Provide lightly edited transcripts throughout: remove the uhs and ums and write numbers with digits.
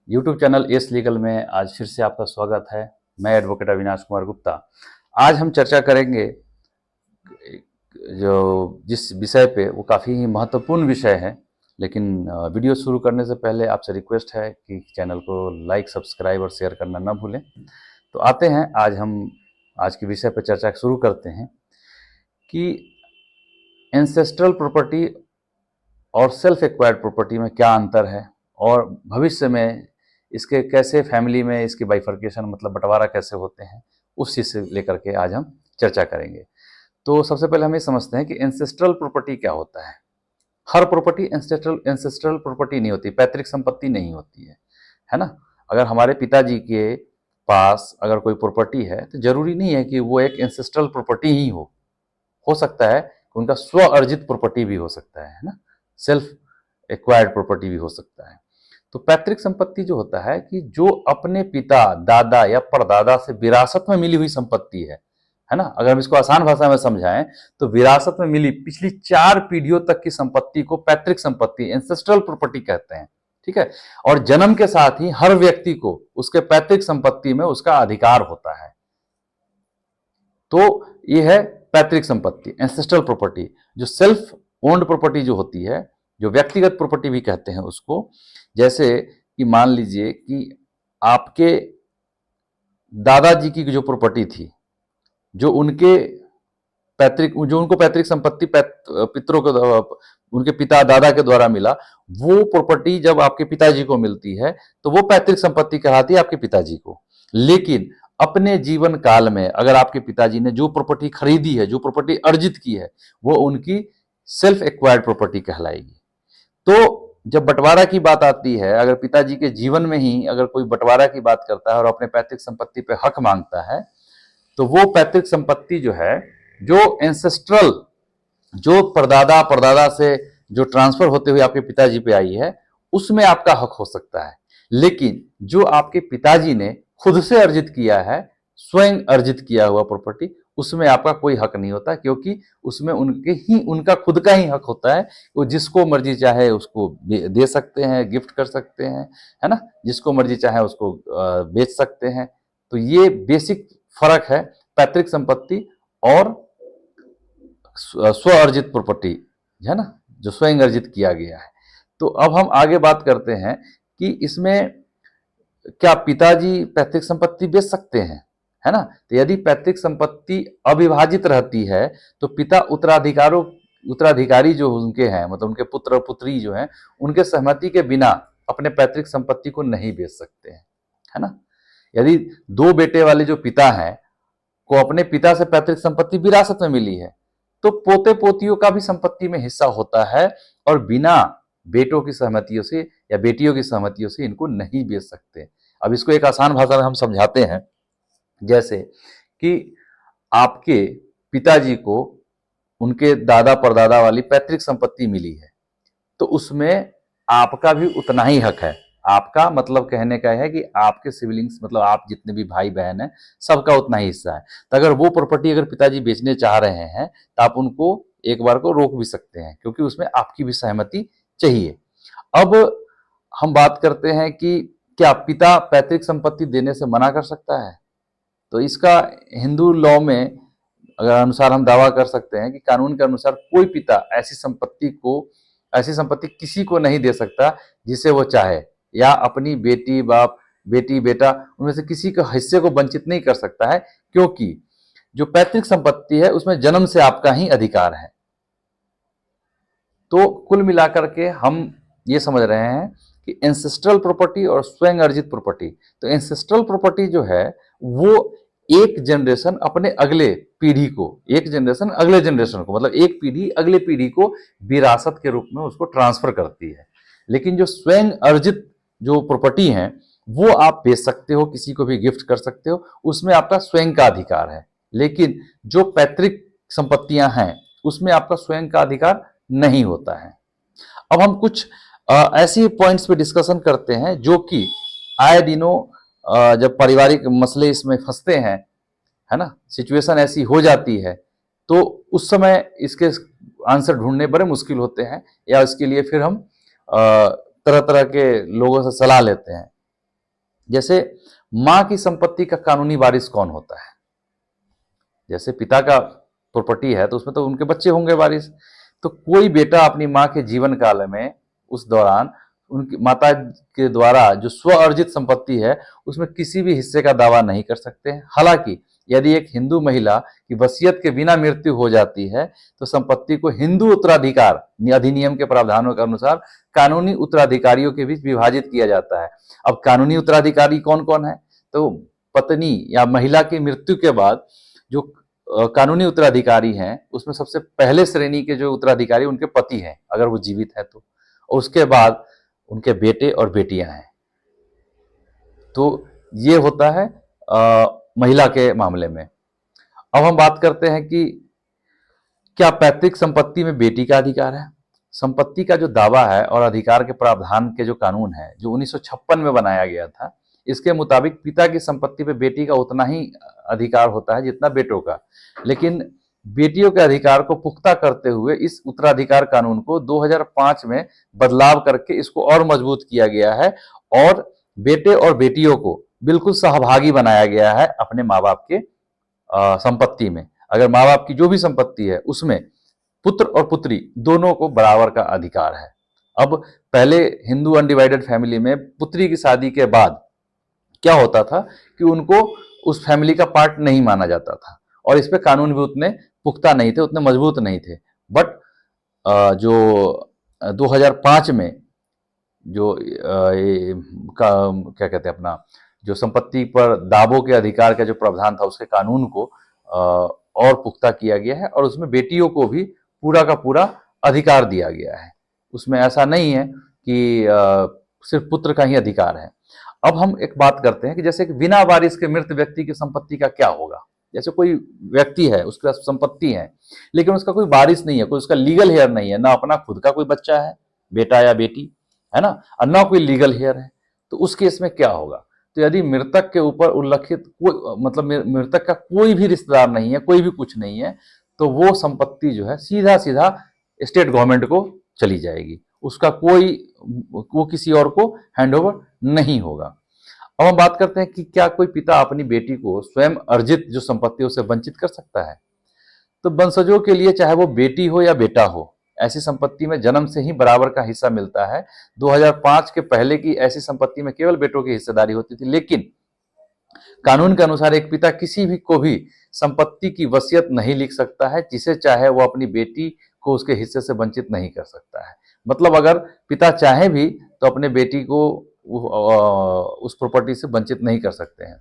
YouTube channel S legal में आज फिर से आपका स्वागत है। मैं एडवोकेट अविनाश कुमार गुप्ता। आज हम चर्चा करेंगे जो जिस विषय पे वो काफ़ी महत्वपूर्ण विषय है, लेकिन वीडियो शुरू करने से पहले आपसे रिक्वेस्ट है कि चैनल को लाइक, सब्सक्राइब और शेयर करना ना भूलें। तो आते हैं, आज के विषय पर चर्चा शुरू करते हैं कि एंसेस्ट्रल प्रॉपर्टी और सेल्फ एक्वायर्ड प्रॉपर्टी में क्या अंतर है और भविष्य में इसके कैसे फैमिली में इसके बाइफर्केशन मतलब बंटवारा कैसे होते हैं, उस चीज़ से लेकर के आज हम चर्चा करेंगे। तो सबसे पहले हम ये समझते हैं कि एंसेस्ट्रल प्रॉपर्टी क्या होता है। हर प्रॉपर्टी एंसेस्ट्रल प्रॉपर्टी नहीं होती, पैतृक संपत्ति नहीं होती है ना। अगर हमारे पिताजी के पास अगर कोई प्रॉपर्टी है तो जरूरी नहीं है कि वो एक एंसेस्ट्रल प्रॉपर्टी ही हो सकता है कि उनका स्व अर्जित प्रॉपर्टी भी हो सकता है ना, सेल्फ एक्वायर्ड प्रॉपर्टी भी हो सकता है। तो पैतृक संपत्ति जो होता है कि जो अपने पिता, दादा या परदादा से विरासत में मिली हुई संपत्ति है ना। अगर हम इसको आसान भाषा में समझाएं तो विरासत में मिली पिछली 4 पीढ़ियों तक की संपत्ति को पैतृक संपत्ति, एंसेस्ट्रल प्रॉपर्टी कहते हैं, ठीक है। और जन्म के साथ ही हर व्यक्ति को उसके पैतृक संपत्ति में उसका अधिकार होता है। तो यह है पैतृक संपत्ति, एंसेस्ट्रल प्रॉपर्टी। जो सेल्फ ओन्ड प्रॉपर्टी जो होती है, जो व्यक्तिगत प्रॉपर्टी भी कहते हैं उसको, जैसे कि मान लीजिए कि आपके दादाजी की जो प्रॉपर्टी थी, जो उनको पैतृक संपत्ति पितरों को, उनके पिता दादा के द्वारा मिला, वो प्रॉपर्टी जब आपके पिताजी को मिलती है तो वो पैतृक संपत्ति कहलाती है आपके पिताजी को। लेकिन अपने जीवन काल में अगर आपके पिताजी ने जो प्रॉपर्टी खरीदी है, जो प्रॉपर्टी अर्जित की है, वो उनकी सेल्फ एक्वायर्ड प्रॉपर्टी कहलाएगी। तो जब बंटवारा की बात आती है, अगर पिताजी के जीवन में ही अगर कोई बंटवारा की बात करता है और अपने पैतृक संपत्ति पे हक मांगता है, तो वो पैतृक संपत्ति जो है, जो एंसेस्ट्रल, जो परदादा से जो ट्रांसफर होते हुए आपके पिताजी पे आई है, उसमें आपका हक हो सकता है। लेकिन जो आपके पिताजी ने खुद से अर्जित किया है, स्वयं अर्जित किया हुआ प्रॉपर्टी, उसमें आपका कोई हक नहीं होता, क्योंकि उसमें उनका खुद का ही हक होता है। वो जिसको मर्जी चाहे उसको दे सकते हैं, गिफ्ट कर सकते हैं, है ना, जिसको मर्जी चाहे उसको बेच सकते हैं। तो ये बेसिक फर्क है पैतृक संपत्ति और स्व अर्जित प्रॉपर्टी, है ना, जो स्वयं अर्जित किया गया है। तो अब हम आगे बात करते हैं कि इसमें क्या पिताजी पैतृक संपत्ति बेच सकते हैं, है ना। तो यदि पैतृक संपत्ति अविभाजित रहती है तो पिता उत्तराधिकारी जो उनके हैं, मतलब उनके पुत्र और पुत्री जो हैं, उनके सहमति के बिना अपने पैतृक संपत्ति को नहीं बेच सकते हैं, है ना। यदि 2 बेटे वाले जो पिता हैं को अपने पिता से पैतृक संपत्ति विरासत में मिली है, तो पोते पोतियों का भी संपत्ति में हिस्सा होता है, और बिना बेटों की सहमतियों से या बेटियों की सहमतियों से इनको नहीं बेच सकते। अब इसको एक आसान भाषा में हम समझाते हैं, जैसे कि आपके पिताजी को उनके दादा परदादा वाली पैतृक संपत्ति मिली है, तो उसमें आपका भी उतना ही हक है। आपका मतलब कहने का है कि आपके सिबलिंग्स, मतलब आप जितने भी भाई बहन हैं, सबका उतना ही हिस्सा है। तो अगर वो प्रॉपर्टी अगर पिताजी बेचने चाह रहे हैं तो आप उनको एक बार को रोक भी सकते हैं, क्योंकि उसमें आपकी भी सहमति चाहिए। अब हम बात करते हैं कि क्या पिता पैतृक संपत्ति देने से मना कर सकता है। तो इसका हिंदू लॉ में अगर अनुसार हम दावा कर सकते हैं कि कानून के अनुसार कोई पिता ऐसी संपत्ति किसी को नहीं दे सकता जिसे वो चाहे, या अपनी बेटी, बाप, बेटी, बेटा, उनमें से किसी के हिस्से को वंचित नहीं कर सकता है, क्योंकि जो पैतृक संपत्ति है उसमें जन्म से आपका ही अधिकार है। तो कुल मिलाकर के हम ये समझ रहे हैं कि एंसेस्ट्रल प्रॉपर्टी और स्वयं अर्जित प्रॉपर्टी, तो एंसेस्ट्रल प्रॉपर्टी जो है वो एक जनरेशन अपने अगले पीढ़ी को, एक जनरेशन अगले जनरेशन को, मतलब एक पीढ़ी अगले पीढ़ी को विरासत के रूप में उसको ट्रांसफर करती है। लेकिन जो स्वयं अर्जित जो प्रॉपर्टी है वो आप बेच सकते हो, किसी को भी गिफ्ट कर सकते हो, उसमें आपका स्वयं का अधिकार है। लेकिन जो पैतृक संपत्तियां हैं उसमें आपका स्वयं का अधिकार नहीं होता है। अब हम कुछ ऐसी पॉइंट्स पे डिस्कशन करते हैं जो कि आए दिनों जब पारिवारिक मसले इसमें फंसते हैं, है ना, सिचुएशन ऐसी हो जाती है, तो उस समय इसके आंसर ढूंढने बड़े मुश्किल होते हैं, या इसके लिए फिर हम तरह तरह के लोगों से सलाह लेते हैं। जैसे मां की संपत्ति का कानूनी वारिस कौन होता है? जैसे पिता का प्रॉपर्टी है तो उसमें तो उनके बच्चे होंगे वारिस। तो कोई बेटा अपनी मां के जीवन काल में उस दौरान उनकी माता के द्वारा जो स्व अर्जित संपत्ति है उसमें किसी भी हिस्से का दावा नहीं कर सकते हैं। हालांकि यदि एक हिंदू महिला की वसीयत के बिना मृत्यु हो जाती है तो संपत्ति को हिंदू उत्तराधिकार अधिनियम के प्रावधानों के अनुसार कानूनी उत्तराधिकारियों के बीच विभाजित किया जाता है। अब कानूनी उत्तराधिकारी कौन कौन है? तो पत्नी या महिला की मृत्यु के बाद जो कानूनी उत्तराधिकारी हैं उसमें सबसे पहले श्रेणी के जो उत्तराधिकारी उनके पति हैं अगर वो जीवित है तो, और उसके बाद उनके बेटे और बेटियां हैं। तो ये होता है महिला के मामले में। अब हम बात करते हैं कि क्या पैतृक संपत्ति में बेटी का अधिकार है? संपत्ति का जो दावा है और अधिकार के प्रावधान के जो कानून है जो 1956 में बनाया गया था, इसके मुताबिक पिता की संपत्ति पे बेटी का उतना ही अधिकार होता है जितना बेटों का। लेकिन बेटियों के अधिकार को पुख्ता करते हुए इस उत्तराधिकार कानून को 2005 में बदलाव करके इसको और मजबूत किया गया है और बेटे और बेटियों को बिल्कुल सहभागी बनाया गया है अपने माँ बाप के संपत्ति में। अगर माँ बाप की जो भी संपत्ति है उसमें पुत्र और पुत्री दोनों को बराबर का अधिकार है। अब पहले हिंदू अनडिवाइडेड फैमिली में पुत्री की शादी के बाद क्या होता था कि उनको उस फैमिली का पार्ट नहीं माना जाता था और इस पे कानून भी उतने पुख्ता नहीं थे, उतने मजबूत नहीं थे। बट जो 2005 में जो क्या कहते हैं अपना जो संपत्ति पर दावों के अधिकार का जो प्रावधान था उसके कानून को और पुख्ता किया गया है और उसमें बेटियों को भी पूरा का पूरा अधिकार दिया गया है। उसमें ऐसा नहीं है कि सिर्फ पुत्र का ही अधिकार है। अब हम एक बात करते हैं कि जैसे कि बिना वारिस के मृत व्यक्ति की संपत्ति का क्या होगा। जैसे कोई व्यक्ति है उसके पास संपत्ति है लेकिन उसका कोई वारिस नहीं है, कोई उसका लीगल हेयर नहीं है, ना अपना खुद का कोई बच्चा है बेटा या बेटी है ना, और ना कोई लीगल हेयर है, तो उस केस में क्या होगा? तो यदि मृतक के ऊपर उल्लिखित कोई मतलब मृतक का कोई भी रिश्तेदार नहीं है, कोई भी कुछ नहीं है, तो वो संपत्ति जो है सीधा सीधा स्टेट गवर्नमेंट को चली जाएगी, उसका कोई वो किसी और को हैंडओवर नहीं होगा। अब हम बात करते हैं कि क्या कोई पिता अपनी बेटी को स्वयं अर्जित जो संपत्ति उसे वंचित कर सकता है? तो वंशजों के लिए चाहे वो बेटी हो या बेटा हो, ऐसी संपत्ति में जन्म से ही बराबर का हिस्सा मिलता है। 2005 के पहले की ऐसी संपत्ति में केवल बेटों की हिस्सेदारी होती थी, लेकिन कानून के अनुसार एक पिता किसी भी को भी संपत्ति की वसीयत नहीं लिख सकता है, जिसे चाहे वो अपनी बेटी को उसके हिस्से से वंचित नहीं कर सकता है। मतलब अगर पिता चाहे भी तो अपने बेटी को उस प्रॉपर्टी से वंचित नहीं कर सकते हैं।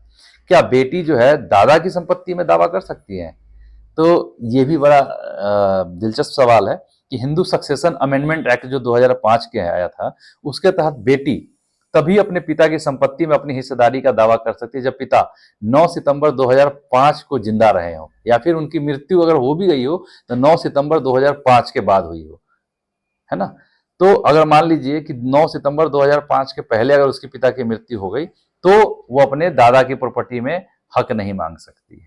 क्या बेटी जो है दादा की संपत्ति में दावा कर सकती है? तो ये भी बड़ा दिलचस्प सवाल है कि हिंदू सक्सेशन अमेंडमेंट एक्ट जो 2005 के आया था उसके तहत बेटी तभी अपने पिता की संपत्ति में अपनी हिस्सेदारी का दावा कर सकती है जब पिता 9 सितंबर 2005 को जिंदा रहे हो या फिर उनकी मृत्यु अगर हो भी गई हो तो 9 सितंबर 2005 के बाद हुई हो, है ना। तो अगर मान लीजिए कि 9 सितंबर 2005 के पहले अगर उसके पिता की मृत्यु हो गई तो वो अपने दादा की प्रॉपर्टी में हक नहीं मांग सकती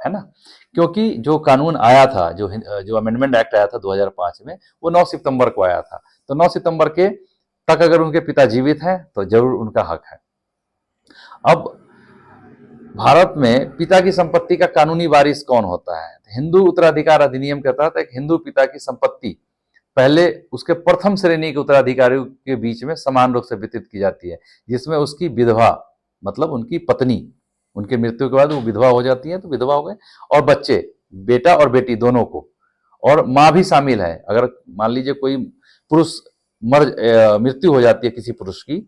है ना, क्योंकि जो कानून आया था जो अमेंडमेंट एक्ट आया था 2005 में वो 9 सितंबर को आया था, तो 9 सितंबर के तक अगर उनके पिता जीवित हैं तो जरूर उनका हक है। अब भारत में पिता की संपत्ति का कानूनी वारिस कौन होता है? हिंदू उत्तराधिकार अधिनियम के तहत एक हिंदू पिता की संपत्ति पहले उसके प्रथम श्रेणी के उत्तराधिकारियों के बीच में समान रूप से वितरित की जाती है, जिसमें उसकी विधवा मतलब उनकी पत्नी, उनके मृत्यु के बाद वो विधवा हो जाती है तो विधवा हो गए, और बच्चे बेटा और बेटी दोनों को, और माँ भी शामिल है। अगर मान लीजिए कोई पुरुष मृत्यु हो जाती है किसी पुरुष की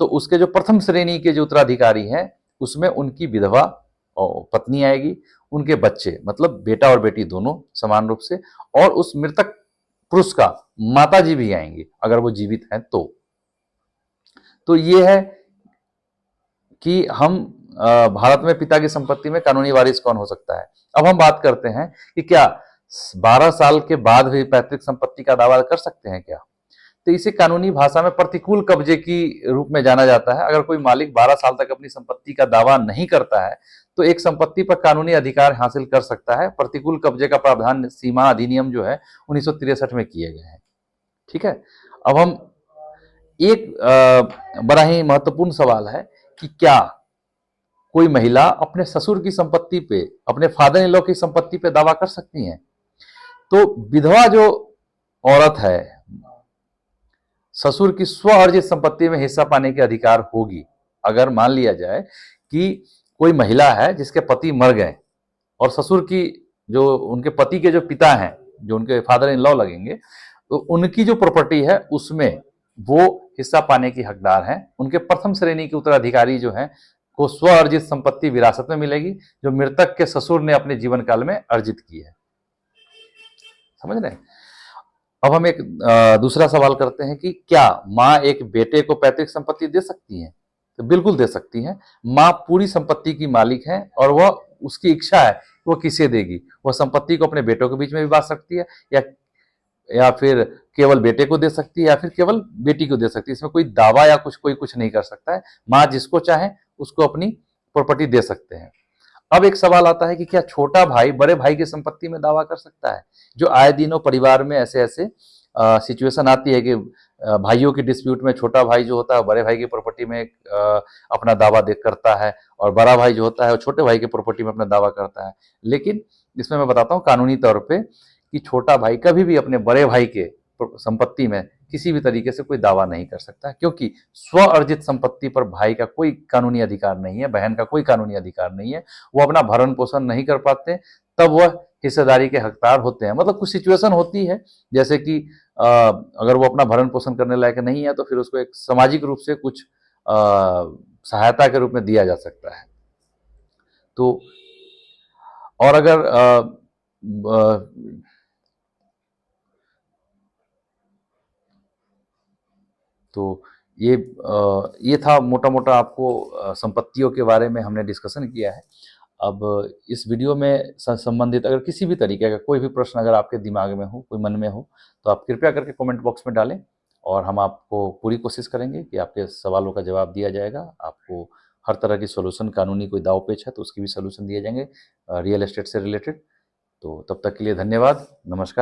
तो उसके जो प्रथम श्रेणी के जो उत्तराधिकारी हैं उसमें उनकी विधवा और पत्नी आएगी, उनके बच्चे मतलब बेटा और बेटी दोनों समान रूप से, और उस मृतक पुरुष का माताजी भी आएंगे अगर वो जीवित हैं तो ये है कि हम भारत में पिता की संपत्ति में कानूनी वारिस कौन हो सकता है। अब हम बात करते हैं कि क्या 12 साल के बाद भी पैतृक संपत्ति का दावा कर सकते हैं क्या? तो इसे कानूनी भाषा में प्रतिकूल कब्जे की रूप में जाना जाता है। अगर कोई मालिक 12 साल तक अपनी संपत्ति का दावा नहीं करता है तो एक संपत्ति पर कानूनी अधिकार हासिल कर सकता है। प्रतिकूल कब्जे का प्रावधान सीमा अधिनियम जो है 1963 में किए गए हैं। ठीक है। अब हम एक बड़ा ही महत्वपूर्ण सवाल है कि क्या कोई महिला अपने ससुर की संपत्ति पे, अपने फादर इन लॉ की संपत्ति पे दावा कर सकती हैं? तो विधवा जो औरत है, ससुर की स्व अर्जित संपत्ति में हिस्सा पाने के अधिकार होगी। अगर मान लिया जाए कि कोई महिला है जिसके पति मर गए और ससुर की, जो उनके पति के जो पिता हैं, जो उनके फादर इन लॉ लगेंगे, तो उनकी जो प्रॉपर्टी है उसमें वो हिस्सा पाने की हकदार हैं। उनके प्रथम श्रेणी के उत्तराधिकारी जो हैं को स्व अर्जित संपत्ति विरासत में मिलेगी, जो मृतक के ससुर ने अपने जीवन काल में अर्जित की है। समझ रहे हैं? अब हम एक दूसरा सवाल करते हैं कि क्या माँ एक बेटे को पैतृक संपत्ति दे सकती है? तो बिल्कुल दे सकती है। माँ पूरी संपत्ति की मालिक है और वह, उसकी इच्छा है वो किसे देगी। वह संपत्ति को अपने बेटों के बीच में भी बांट सकती है, या फिर केवल बेटे को दे सकती है, या फिर केवल बेटी को दे सकती है। इसमें कोई दावा या कुछ नहीं कर सकता है। माँ जिसको चाहे उसको अपनी प्रॉपर्टी दे सकते हैं। अब एक सवाल आता है कि क्या छोटा भाई बड़े भाई की संपत्ति में दावा कर सकता है? जो आए दिनों परिवार में ऐसे ऐसे सिचुएशन आती है कि भाइयों की डिस्प्यूट में छोटा भाई जो होता है बड़े भाई की प्रॉपर्टी में अपना दावा करता है, और बड़ा भाई जो होता है वो छोटे भाई की प्रॉपर्टी में अपना दावा करता है। लेकिन इसमें मैं बताता हूँ कानूनी तौर पे कि छोटा भाई कभी भी अपने बड़े भाई के संपत्ति में किसी भी तरीके से कोई दावा नहीं कर सकता, क्योंकि स्व अर्जित संपत्ति पर भाई का कोई कानूनी अधिकार नहीं है, बहन का कोई कानूनी अधिकार नहीं है। वो अपना भरण पोषण नहीं कर पाते, तब वह हिस्सेदारी के हकदार होते हैं। मतलब कुछ सिचुएशन होती है, जैसे कि अगर वो अपना भरण पोषण करने लायक नहीं है तो फिर उसको एक सामाजिक रूप से कुछ सहायता के रूप में दिया जा सकता है। तो और अगर तो ये था मोटा मोटा आपको संपत्तियों के बारे में हमने डिस्कशन किया है। अब इस वीडियो में संबंधित अगर किसी भी तरीके का कोई भी प्रश्न अगर आपके दिमाग में हो, कोई मन में हो, तो आप कृपया करके कमेंट बॉक्स में डालें और हम आपको पूरी कोशिश करेंगे कि आपके सवालों का जवाब दिया जाएगा। आपको हर तरह की सॉल्यूशन, कानूनी कोई दाव पेच है तो उसकी भी सॉल्यूशन दिए जाएंगे रियल एस्टेट से रिलेटेड। तो तब तक के लिए धन्यवाद, नमस्कार।